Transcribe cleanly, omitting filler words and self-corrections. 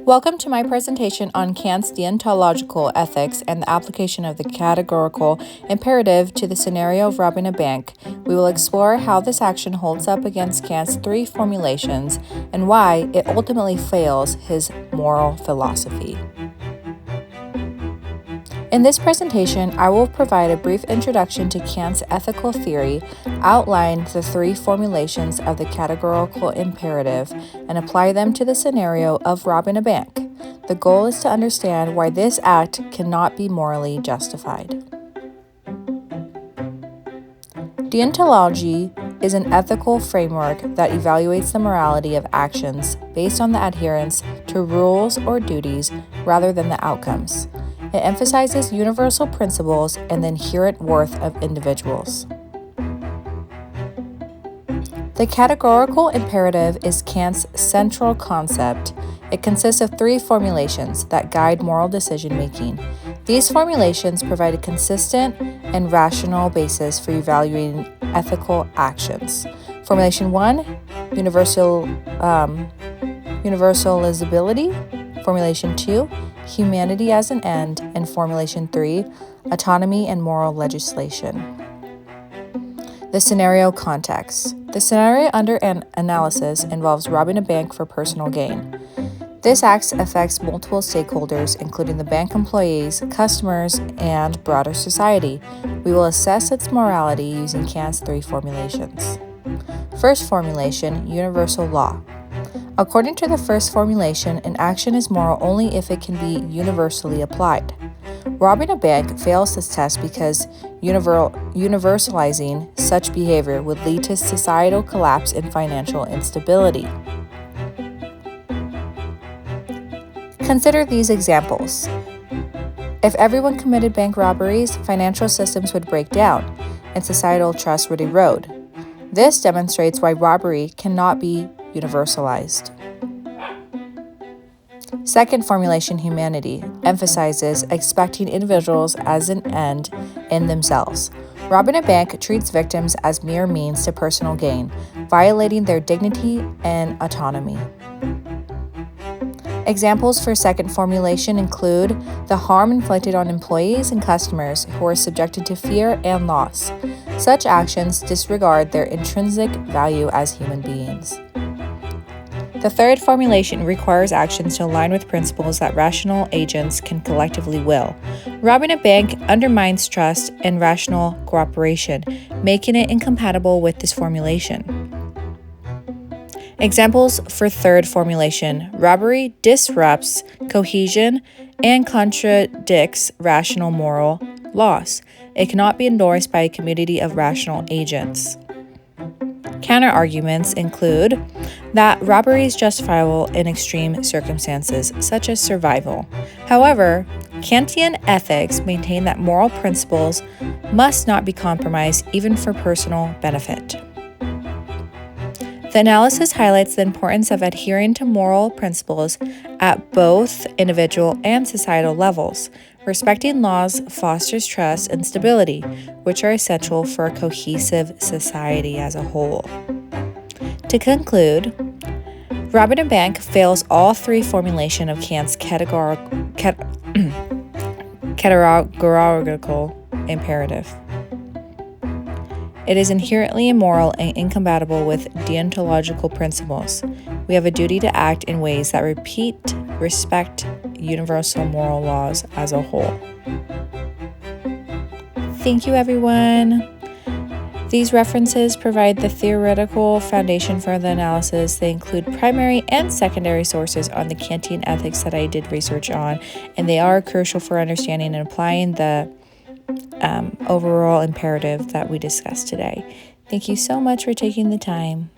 Welcome to my presentation on Kant's deontological ethics and the application of the categorical imperative to the scenario of robbing a bank. We will explore how this action holds up against Kant's three formulations and why it ultimately fails his moral philosophy. In this presentation, I will provide a brief introduction to Kant's ethical theory, outline the three formulations of the categorical imperative, and apply them to the scenario of robbing a bank. The goal is to understand why this act cannot be morally justified. Deontology is an ethical framework that evaluates the morality of actions based on the adherence to rules or duties rather than the outcomes. It emphasizes universal principles and the inherent worth of individuals. The categorical imperative is Kant's central concept. It consists of three formulations that guide moral decision-making. These formulations provide a consistent and rational basis for evaluating ethical actions. Formulation 1, universalizability. Formulation 2, humanity as an end, and Formulation 3, autonomy and moral legislation. The scenario context. The scenario under an analysis involves robbing a bank for personal gain. This act affects multiple stakeholders, including the bank employees, customers, and broader society. We will assess its morality using Kant's three formulations. First formulation, universal law. According to the first formulation, an action is moral only if it can be universally applied. Robbing a bank fails this test because universalizing such behavior would lead to societal collapse and financial instability. Consider these examples. If everyone committed bank robberies, financial systems would break down and societal trust would erode. This demonstrates why robbery cannot be universalized. Second formulation, humanity, emphasizes expecting individuals as an end in themselves. Robbing a bank treats victims as mere means to personal gain, violating their dignity and autonomy. Examples for second formulation include the harm inflicted on employees and customers who are subjected to fear and loss. Such actions disregard their intrinsic value as human beings. The third formulation requires actions to align with principles that rational agents can collectively will. Robbing a bank undermines trust and rational cooperation, making it incompatible with this formulation. Examples for third formulation: robbery disrupts cohesion and contradicts rational moral laws. It cannot be endorsed by a community of rational agents. Counterarguments include that robbery is justifiable in extreme circumstances, such as survival. However, Kantian ethics maintain that moral principles must not be compromised even for personal benefit. The analysis highlights the importance of adhering to moral principles at both individual and societal levels. Respecting laws fosters trust and stability, which are essential for a cohesive society as a whole. To conclude, robbing a bank fails all three formulations of Kant's categorical imperative. It is inherently immoral and incompatible with deontological principles. We have a duty to act in ways that respect universal moral laws as a whole. Thank you, everyone. These references provide the theoretical foundation for the analysis. They include primary and secondary sources on the Kantian ethics that I did research on, and they are crucial for understanding and applying the overall imperative that we discussed today. Thank you so much for taking the time.